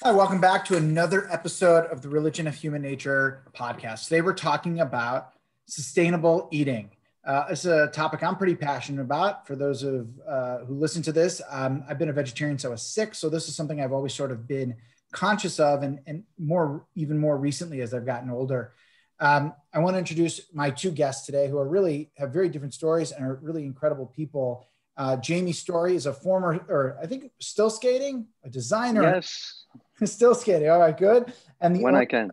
Hi, welcome back to another episode of the Religion of Human Nature podcast. Today we're talking about sustainable eating. It's a topic I'm pretty passionate about. For those of who listen to this, I've been a vegetarian since I was 6, so this is something I've always sort of been conscious of, and even more recently as I've gotten older. I want to introduce my two guests today, who have very different stories and are really incredible people. Jamie Story is a former, or I think still skating, a designer. Yes. Still skating. All right, good. And when I can.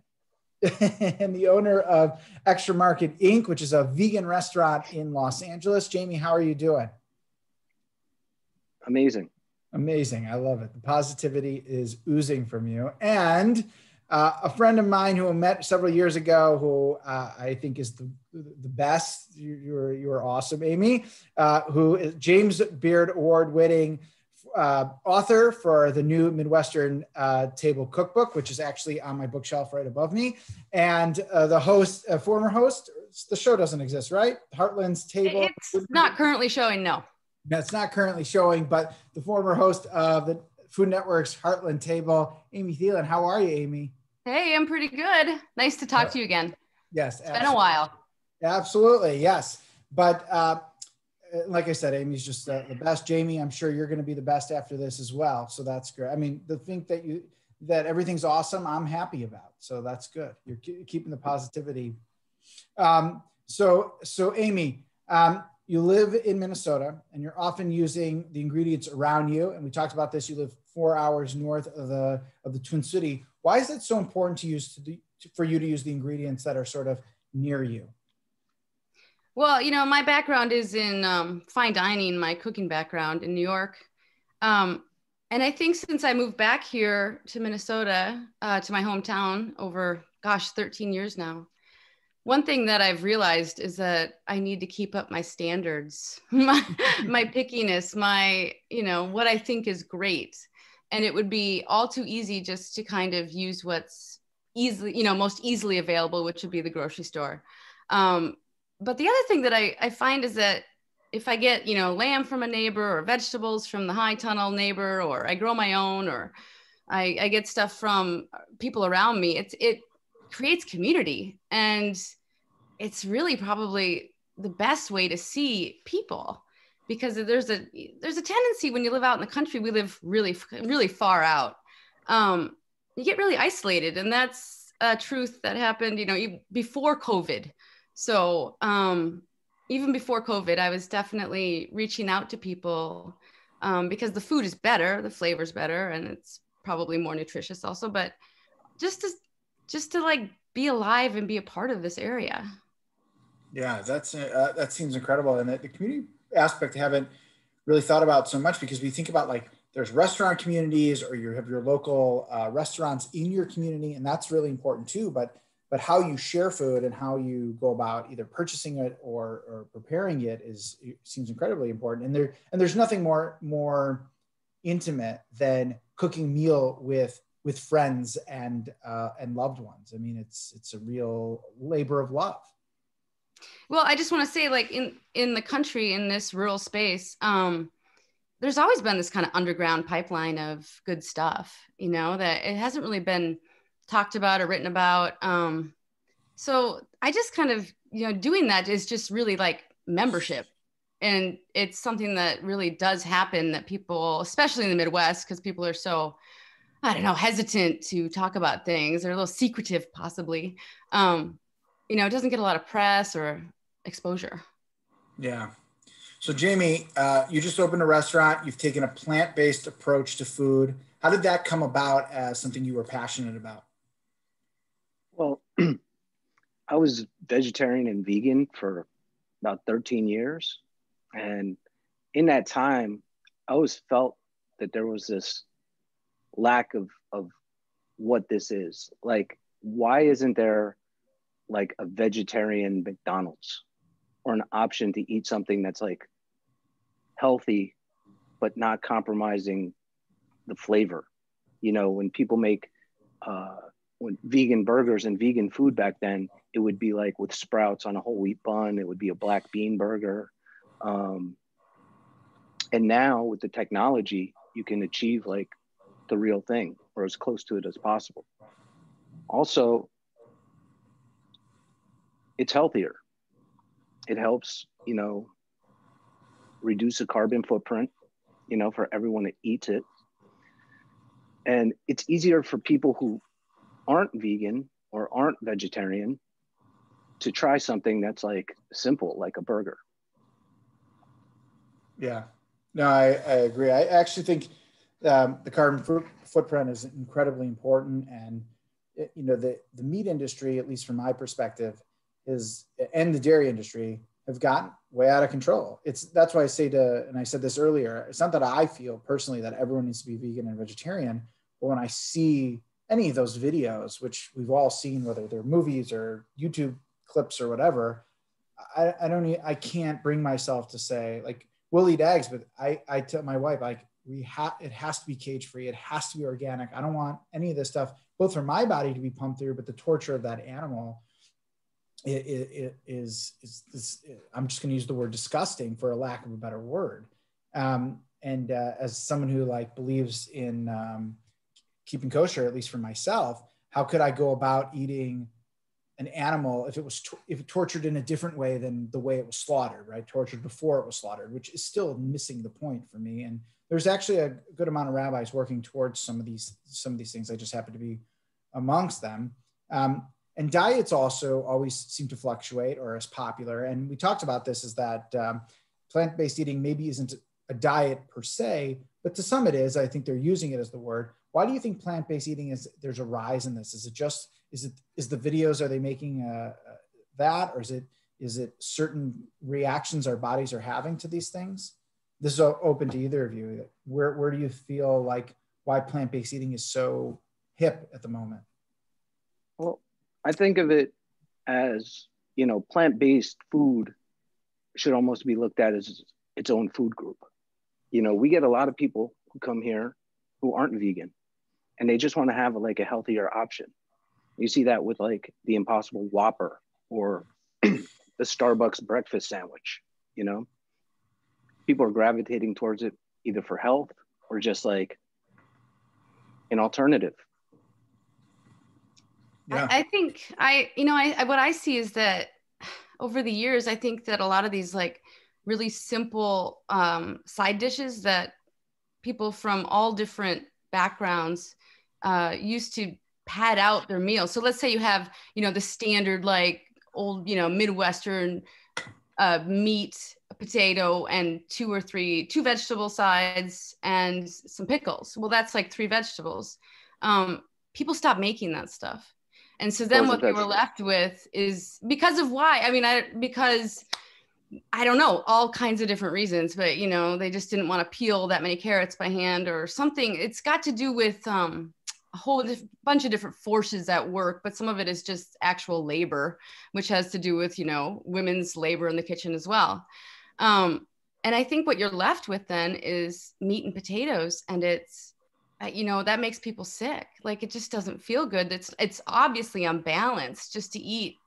And the owner of Extra Market Inc., which is a vegan restaurant in Los Angeles. Jamie, how are you doing? Amazing. Amazing. I love it. The positivity is oozing from you. And a friend of mine who I met several years ago, who I think is the best. You were awesome, Amy, who is James Beard Award-winning author for the new Midwestern Table Cookbook, which is actually on my bookshelf right above me. And the host, former host, the show doesn't exist, right? Heartland's Table. It's not currently showing, no. That's not currently showing, but the former host of the Food Network's Heartland Table, Amy Thielen. How are you, Amy? Hey, I'm pretty good. Nice to talk to you again. Yes. It's been a while. Absolutely, yes. But like I said, Amy's just the best. Jamie, I'm sure you're going to be the best after this as well. So that's great. I mean, the thing that everything's awesome, I'm happy about. So that's good. You're keeping the positivity. So Amy, you live in Minnesota and you're often using the ingredients around you. And we talked about this. You live 4 hours north of the Twin City. Why is it so important for you to use the ingredients that are sort of near you? Well, my background is in fine dining, my cooking background in New York. And I think since I moved back here to Minnesota, to my hometown over, 13 years now, one thing that I've realized is that I need to keep up my standards, my pickiness, what I think is great. And it would be all too easy just to kind of use what's easily, most easily available, which would be the grocery store. But the other thing that I find is that if I get, lamb from a neighbor or vegetables from the high tunnel neighbor, or I grow my own, or I get stuff from people around me, it creates community. And it's really probably the best way to see people, because there's a tendency when you live out in the country, we live really, really far out. You get really isolated, and that's a truth that happened, before COVID. So even before COVID, I was definitely reaching out to people because the food is better, the flavor's better, and it's probably more nutritious also, but just to like be alive and be a part of this area. Yeah, that seems incredible. And the community aspect I haven't really thought about so much, because we think about like there's restaurant communities, or you have your local restaurants in your community, and that's really important too. But how you share food and how you go about either purchasing it or preparing it seems incredibly important. And there's nothing more intimate than cooking a meal with friends and loved ones. I mean, it's a real labor of love. Well, I just want to say, like in the country, in this rural space, there's always been this kind of underground pipeline of good stuff, that it hasn't really been talked about or written about. So I just kind of, doing that is just really like membership. And it's something that really does happen, that people, especially in the Midwest, because people are so, I don't know, hesitant to talk about things. They're a little secretive, possibly. It doesn't get a lot of press or exposure. Yeah. So Jamie, you just opened a restaurant. You've taken a plant-based approach to food. How did that come about as something you were passionate about? Well, I was vegetarian and vegan for about 13 years. And in that time, I always felt that there was this lack of what this is. Like, why isn't there like a vegetarian McDonald's, or an option to eat something that's like healthy, but not compromising the flavor? When people make, when vegan burgers and vegan food back then, it would be like with sprouts on a whole wheat bun. It would be a black bean burger. And now with the technology, you can achieve like the real thing or as close to it as possible. Also, it's healthier. It helps, reduce the carbon footprint, for everyone that eats it. And it's easier for people who aren't vegan or aren't vegetarian to try something that's like simple, like a burger. Yeah, no, I agree. I actually think the carbon footprint is incredibly important. And, the meat industry, at least from my perspective, and the dairy industry have gotten way out of control. That's why I say and I said this earlier, it's not that I feel personally that everyone needs to be vegan and vegetarian, but when I see any of those videos, which we've all seen, whether they're movies or YouTube clips or whatever, I can't bring myself to say, like, we'll eat eggs, but I tell my wife, like, it has to be cage free. It has to be organic. I don't want any of this stuff, both for my body to be pumped through, but the torture of that animal it is I'm just going to use the word disgusting for a lack of a better word. And as someone who believes in keeping kosher, at least for myself, how could I go about eating an animal if it tortured in a different way than the way it was slaughtered, right? Tortured before it was slaughtered, which is still missing the point for me. And there's actually a good amount of rabbis working towards some of these things. I just happen to be amongst them. And diets also always seem to fluctuate or as popular. And we talked about this, is that plant-based eating maybe isn't a diet per se, but to some it is. I think they're using it as the word. Why do you think plant-based eating there's a rise in this? Is the videos, are they making that, or is it certain reactions our bodies are having to these things? This is open to either of you. Where do you feel like why plant-based eating is so hip at the moment? Well, I think of it as, plant-based food should almost be looked at as its own food group. We get a lot of people who come here who aren't vegan, and they just want to have a healthier option. You see that with the Impossible Whopper or the Starbucks breakfast sandwich. People are gravitating towards it either for health or just an alternative. Yeah. I think what I see is that over the years, I think that a lot of these really simple side dishes that people from all different backgrounds used to pad out their meal. So let's say you have, the standard old, Midwestern meat, a potato, and two vegetable sides and some pickles. Well, that's 3 vegetables. People stopped making that stuff. And so then what they were left with is because I don't know, all kinds of different reasons, but they just didn't want to peel that many carrots by hand or something. It's got to do with a whole bunch of different forces at work, but some of it is just actual labor, which has to do with, women's labor in the kitchen as well. And I think what you're left with then is meat and potatoes, and it's, that makes people sick. It just doesn't feel good. It's obviously unbalanced just to eat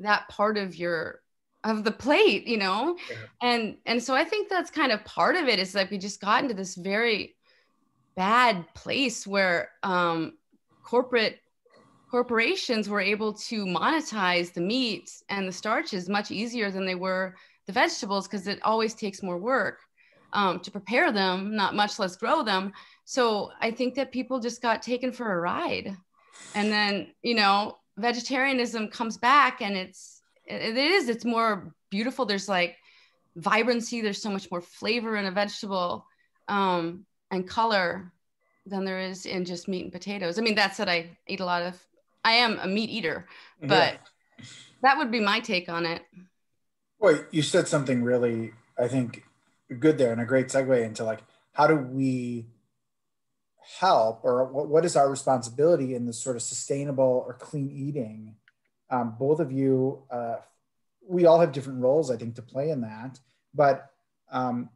that part of the plate, Yeah. And so I think that's kind of part of it, is we just got into this very bad place where corporations were able to monetize the meat and the starches much easier than they were the vegetables, because it always takes more work to prepare them, not much less grow them. So I think that people just got taken for a ride. And then, vegetarianism comes back, and it's more beautiful. There's vibrancy. There's so much more flavor in a vegetable and color than there is in just meat and potatoes. I mean, that's what I eat I am a meat eater, but that would be my take on it. Well, you said something really, I think, good there, and a great segue into how do we help, or what is our responsibility in this sort of sustainable or clean eating? Both of you, we all have different roles, I think, to play in that, but how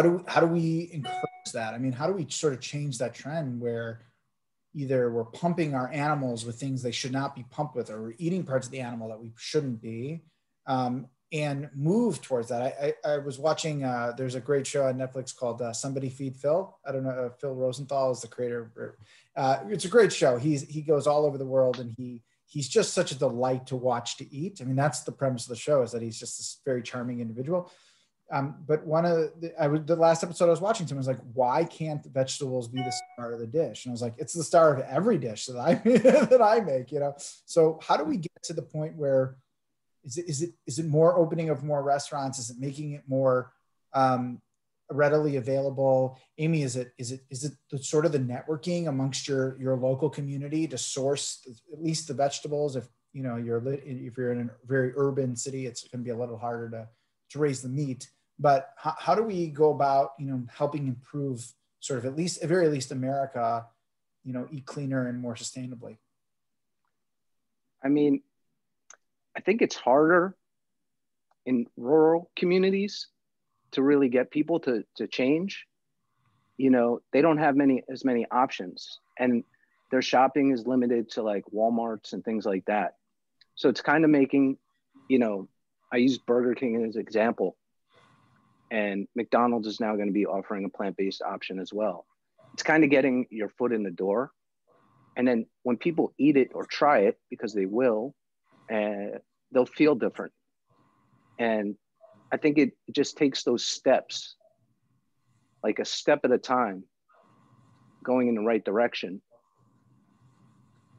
do we encourage that? I mean, how do we sort of change that trend where either we're pumping our animals with things they should not be pumped with, or we're eating parts of the animal that we shouldn't be? and move towards that. I was watching, there's a great show on Netflix called Somebody Feed Phil. I don't know, Phil Rosenthal is the creator. It's a great show. He goes all over the world, and he's just such a delight to watch, to eat. I mean, that's the premise of the show, is that he's just this very charming individual. But the last episode I was watching, someone was like, why can't vegetables be the star of the dish? And I was like, it's the star of every dish that I make, you know? So how do we get to the point where, is it more opening of more restaurants? Is it making it more readily available? Amy, is it the sort of the networking amongst your local community to source at least the vegetables? If you know if you're in a very urban city, it's going to be a little harder to raise the meat. But how do we go about helping improve sort of at very least America, eat cleaner and more sustainably? I mean, I think it's harder in rural communities to really get people to change. They don't have as many options, and their shopping is limited to like Walmarts and things like that. So it's kind of making, I use Burger King as an example, and McDonald's is now going to be offering a plant-based option as well. It's kind of getting your foot in the door. And then when people eat it or try it, because they will, they'll feel different. And I think it just takes those steps, like a step at a time, going in the right direction.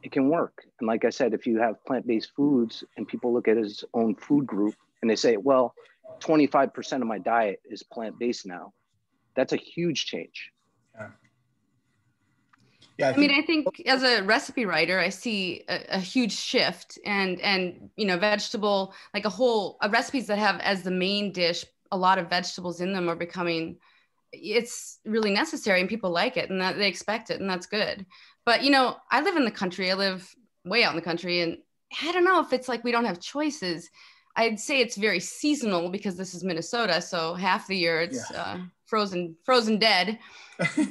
It can work. And like I said, if you have plant-based foods and people look at it as its own food group and they say, well, 25% of my diet is plant-based now, that's a huge change. Yeah, I think as a recipe writer, I see a huge shift, and vegetable, like recipes that have as the main dish a lot of vegetables in them are becoming, it's really necessary, and people like it, and that they expect it, and that's good. But I live in the country. I live way out in the country, and I don't know if it's like we don't have choices. I'd say it's very seasonal because this is Minnesota, so half the year it's frozen dead.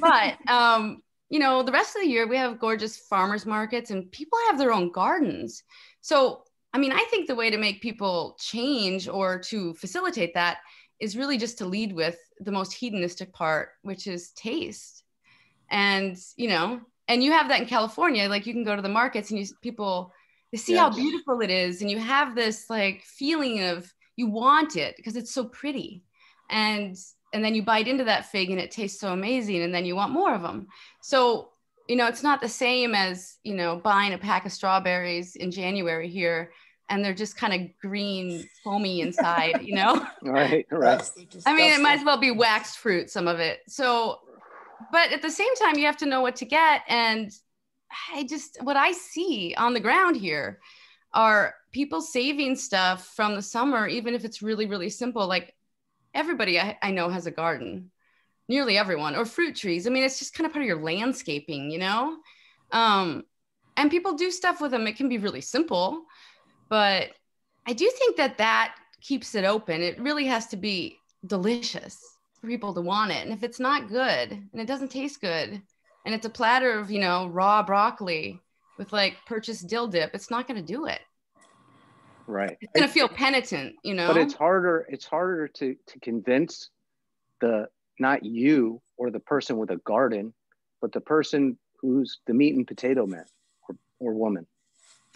But the rest of the year we have gorgeous farmers markets, and people have their own gardens. So, I think the way to make people change or to facilitate that is really just to lead with the most hedonistic part, which is taste. And, and you have that in California. Like, you can go to the markets and they see how beautiful it is. And you have this like feeling of you want it because it's so pretty. And then you bite into that fig and it tastes so amazing. And then you want more of them. So, it's not the same as, buying a pack of strawberries in January here, and they're just kind of green, foamy inside, Right. It might as well be waxed fruit, some of it. So, but at the same time, you have to know what to get. And what I see on the ground here are people saving stuff from the summer, even if it's really, really simple. Like, everybody I know has a garden, nearly everyone, or fruit trees. It's just kind of part of your landscaping, and people do stuff with them. It can be really simple, but I do think that keeps it open. It really has to be delicious for people to want it. And if it's not good and it doesn't taste good, and it's a platter of, raw broccoli with like purchased dill dip, it's not going to do it. Right. It's going to feel penitent, But it's harder to convince not you or the person with a garden, but the person who's the meat and potato man or woman.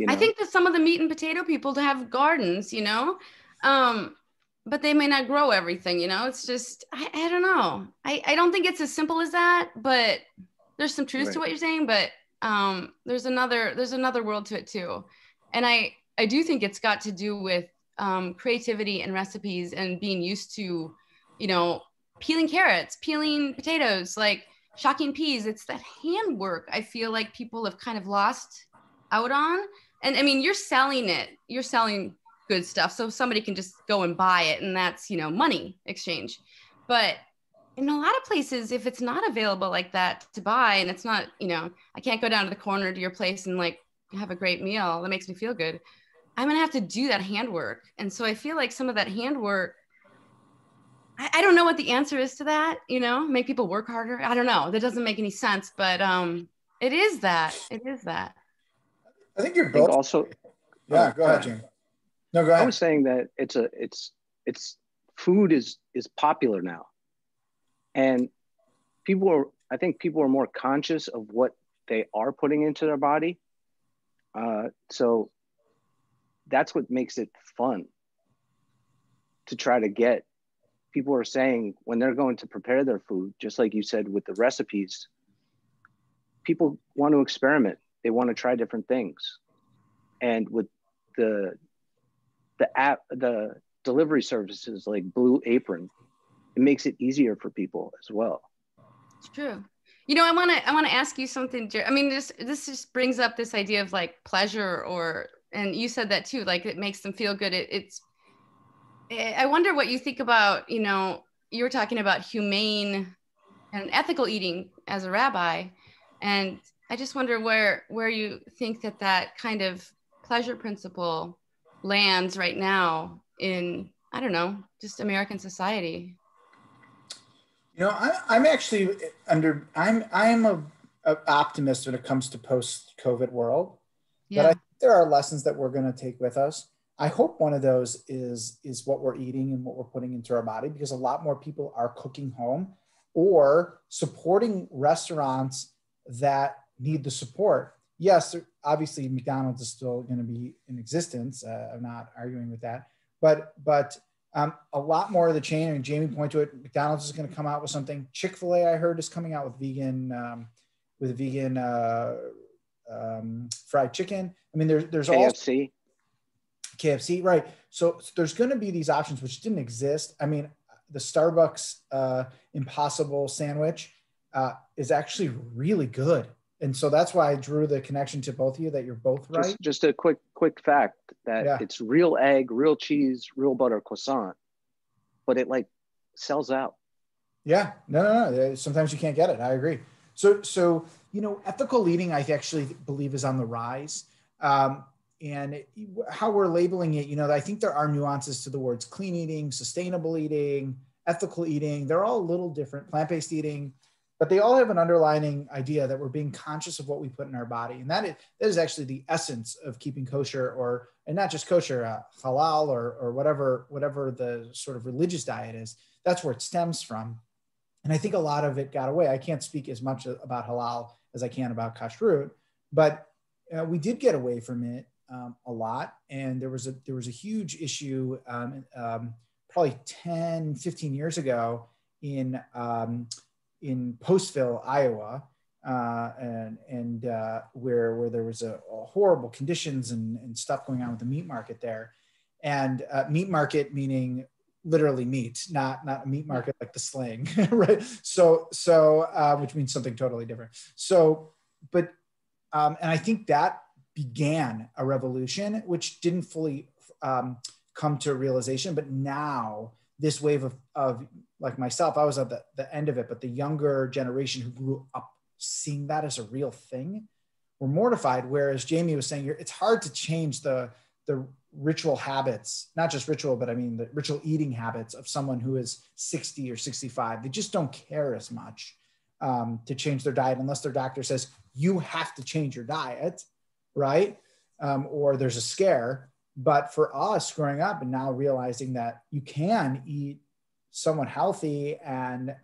I think that some of the meat and potato people have gardens, but they may not grow everything, It's just, I don't know. I don't think it's as simple as that, but there's some truth to what you're saying, but there's another world to it too. And I do think it's got to do with creativity and recipes and being used to, peeling carrots, peeling potatoes, like shocking peas. It's that handwork I feel like people have kind of lost out on. And you're selling it. You're selling good stuff, so somebody can just go and buy it, and that's, money exchange. But in a lot of places, if it's not available like that to buy, and it's not, I can't go down to the corner to your place and like have a great meal that makes me feel good. I'm going to have to do that handwork. And so I feel like some of that handwork, I don't know what the answer is to that, make people work harder. I don't know. That doesn't make any sense, but it is that. I think you're both. Also, go ahead, Jane. No, go ahead. I was saying that it's food is popular now, and I think people are more conscious of what they are putting into their body. So that's what makes it fun to try to get. People are saying when they're going to prepare their food, just like you said with the recipes, people want to experiment. They want to try different things. And with the delivery services like Blue Apron, it makes it easier for people as well. It's true. You know, I want to ask you something. I mean, this just brings up this idea of like pleasure, and you said that too, like it makes them feel good. I wonder what you think about, you know, you were talking about humane and ethical eating as a rabbi. And I just wonder where you think that kind of pleasure principle lands right now in, I don't know, just American society. You know, I'm actually I'm a optimist when it comes to post-COVID world. Yeah. But I think there are lessons that we're going to take with us. I hope one of those is what we're eating and what we're putting into our body, because a lot more people are cooking home or supporting restaurants that need the support. Yes, obviously McDonald's is still going to be in existence. I'm not arguing with that, but a lot more of the chain, and Jamie pointed to it, McDonald's is going to come out with something. Chick-fil-A, I heard, is coming out with vegan fried chicken. I mean, there's KFC, right? So there's going to be these options which didn't exist. I mean, the Starbucks Impossible sandwich is actually really good. And so that's why I drew the connection to both of you, that you're both right. Just a quick fact that It's real egg, real cheese, real butter croissant, but it like sells out. Yeah, no. Sometimes you can't get it. I agree. So you know, ethical eating, I actually believe, is on the rise. And how we're labeling it, you know, I think there are nuances to the words clean eating, sustainable eating, ethical eating. They're all a little different, plant-based eating, but they all have an underlining idea that we're being conscious of what we put in our body. And that is actually the essence of keeping kosher, and not just kosher, halal or whatever the sort of religious diet is. That's where it stems from. And I think a lot of it got away. I can't speak as much about halal as I can about kashrut, but we did get away from it a lot. And there was a huge issue probably 10, 15 years ago in Postville, Iowa, and where there was a horrible conditions and stuff going on with the meat market there. And meat market meaning literally meat, not a meat market like the slang, right? So which means something totally different. So, but and I think that began a revolution, which didn't fully come to realization. But now this wave of like myself, I was at the end of it, but the younger generation who grew up seeing that as a real thing were mortified. Whereas Jamie was saying, it's hard to change the ritual habits, not just ritual, but I mean the ritual eating habits of someone who is 60 or 65. They just don't care as much to change their diet unless their doctor says, you have to change your diet, right? Or there's a scare. But for us growing up and now realizing that you can eat somewhat healthy and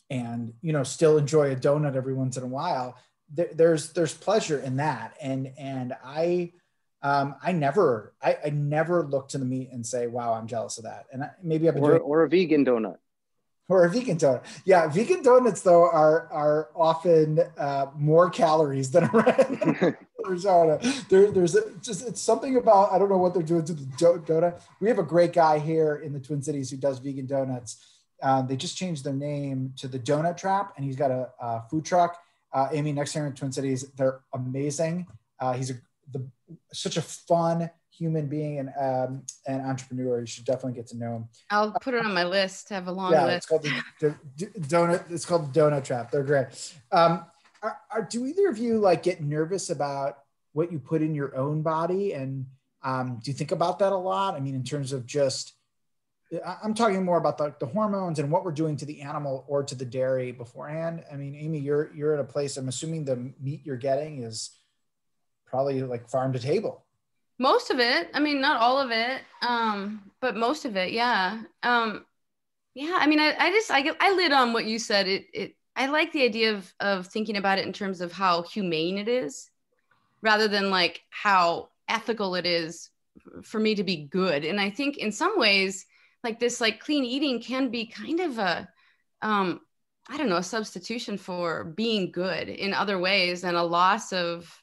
you know, still enjoy a donut every once in a while, there's pleasure in that. And I never look to the meat and say, wow, I'm jealous of that. And maybe I've been or a vegan donut. Or a vegan donut. Yeah, vegan donuts though are often more calories than a regular donut. There's it's something about, I don't know what they're doing to the donut. We have a great guy here in the Twin Cities who does vegan donuts. They just changed their name to the Donut Trap, and he's got a food truck. Amy, next here in Twin Cities, they're amazing. He's such a fun human being and an entrepreneur. You should definitely get to know him. I'll put it on my list. Have a long list. It's called the donut. It's called the Donut Trap. They're great. Do either of you like get nervous about what you put in your own body? And do you think about that a lot? I mean, in terms of just, I'm talking more about the hormones and what we're doing to the animal or to the dairy beforehand. I mean, Amy, you're at a place, I'm assuming the meat you're getting is probably like farm to table. Most of it. I mean, not all of it, but most of it. Yeah. Yeah. I mean, I lit on what you said. I like the idea of thinking about it in terms of how humane it is, rather than like how ethical it is for me to be good. And I think in some ways, like this, like clean eating can be kind of a, I don't know, a substitution for being good in other ways, and a loss of,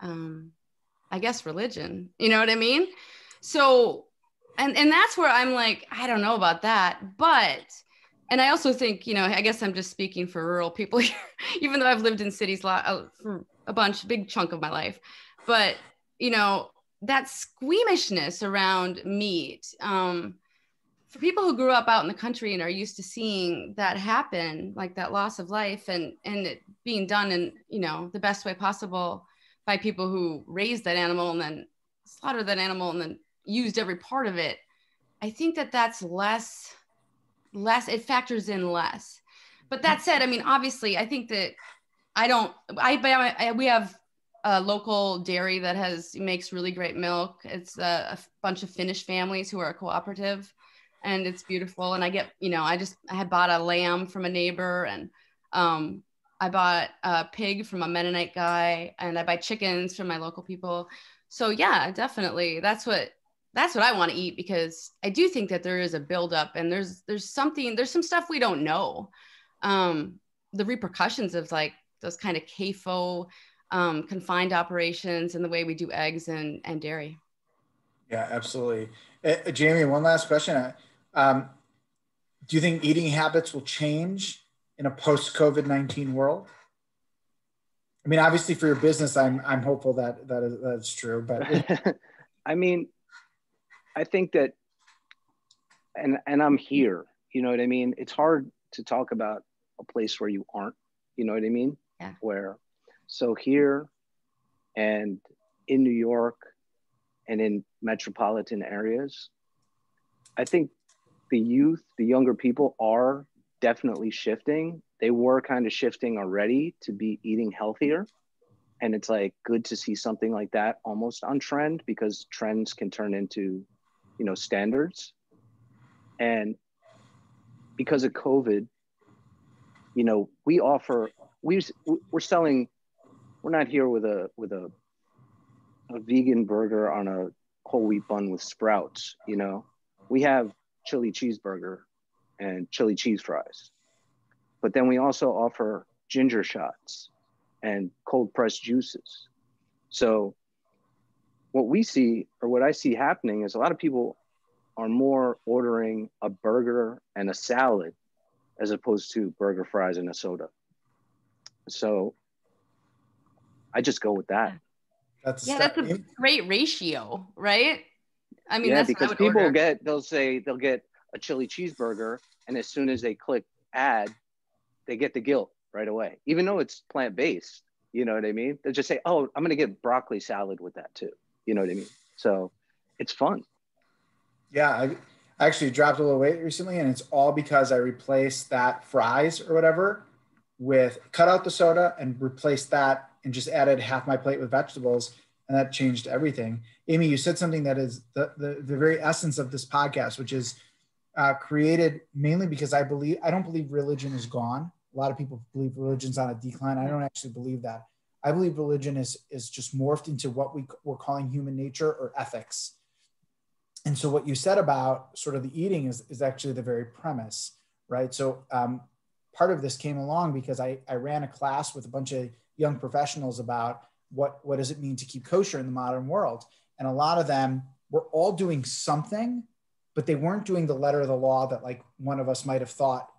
I guess, religion. You know what I mean? So, and that's where I'm like, I don't know about that, but. And I also think, I guess I'm just speaking for rural people here, even though I've lived in cities for a big chunk of my life. But, that squeamishness around meat, for people who grew up out in the country and are used to seeing that happen, like that loss of life, and it being done in, the best way possible by people who raised that animal and then slaughtered that animal and then used every part of it. I think that's less, it factors in less. But that said, I mean, obviously, I think that we have a local dairy that makes really great milk. It's a bunch of Finnish families who are a cooperative, and it's beautiful. And I get, I had bought a lamb from a neighbor, and I bought a pig from a Mennonite guy, and I buy chickens from my local people. So yeah, definitely. That's what I want to eat, because I do think that there is a buildup, and there's some stuff we don't know. The repercussions of like those kind of CAFO confined operations and the way we do eggs and dairy. Yeah, absolutely. Jamie, one last question. Do you think eating habits will change in a post-COVID-19 world? I mean, obviously for your business, I'm hopeful that's true, but I mean, I think that, and I'm here, you know what I mean? It's hard to talk about a place where you aren't, you know what I mean? Yeah. So here and in New York and in metropolitan areas, I think the younger people are definitely shifting. They were kind of shifting already to be eating healthier. And it's like good to see something like that almost on trend, because trends can turn into, standards. And because of COVID, we're selling, we're not here with a vegan burger on a whole wheat bun with sprouts. We have chili cheeseburger and chili cheese fries, but then we also offer ginger shots and cold pressed juices. So what I see happening is a lot of people are more ordering a burger and a salad as opposed to burger, fries, and a soda. So I just go with that. That's a great ratio, right? I mean, yeah, that's because people they'll get a chili cheeseburger, and as soon as they click add, they get the guilt right away, even though it's plant-based. You know what I mean? They'll just say, oh, I'm going to get broccoli salad with that too. You know what I mean? So it's fun. Yeah, I actually dropped a little weight recently, and it's all because I replaced that fries or whatever with cut out the soda and replaced that and just added half my plate with vegetables, and that changed everything. Amy, you said something that is the very essence of this podcast, which is created mainly because I don't believe religion is gone. A lot of people believe religion's on a decline. I don't actually believe that. I believe religion is just morphed into what we're calling human nature or ethics. And so what you said about sort of the eating is actually the very premise, right? So part of this came along because I ran a class with a bunch of young professionals about what does it mean to keep kosher in the modern world. And a lot of them were all doing something, but they weren't doing the letter of the law that like one of us might have thought,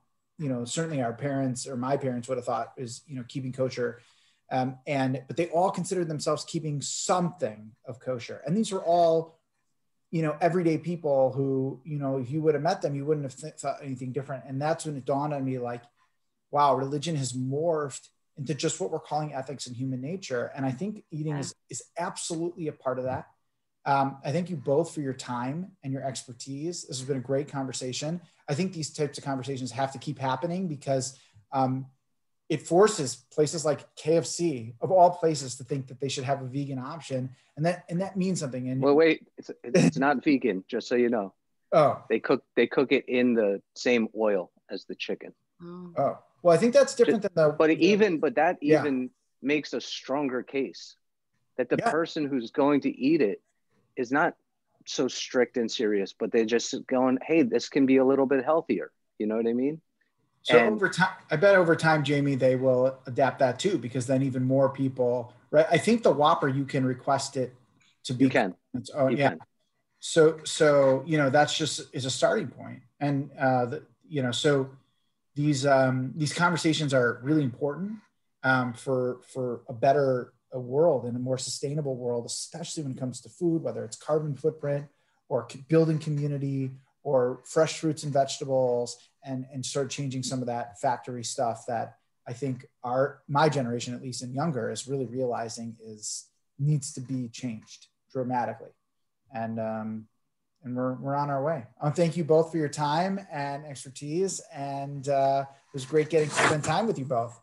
certainly our parents or my parents would have thought is, keeping kosher. But they all considered themselves keeping something of kosher. And these were all, everyday people who, if you would have met them, you wouldn't have thought anything different. And that's when it dawned on me like, wow, religion has morphed into just what we're calling ethics and human nature. And I think eating is absolutely a part of that. I thank you both for your time and your expertise. This has been a great conversation. I think these types of conversations have to keep happening because it forces places like KFC, of all places, to think that they should have a vegan option, and that means something. And well, wait, it's not vegan, just so you know. Oh, they cook it in the same oil as the chicken. Oh, well, I think that's different than the. But that even makes a stronger case that the person who's going to eat it is not so strict and serious, but they're just going, hey, this can be a little bit healthier. You know what I mean? So over time, I bet over time, Jamie, they will adapt that too, because then even more people, right? I think the Whopper, you can request it to be. You can. You can. So, you know, that's just is a starting point. And, you know, so these conversations are really important for a better world and a more sustainable world, especially when it comes to food, whether it's carbon footprint or building community or fresh fruits and vegetables, and start changing some of that factory stuff that I think my generation, at least and younger, is really realizing needs to be changed dramatically. And we're on our way. Thank you both for your time and expertise. And it was great getting to spend time with you both.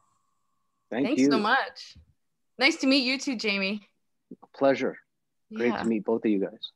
Thanks so much. Nice to meet you too, Jamie. A pleasure. Great to meet both of you guys.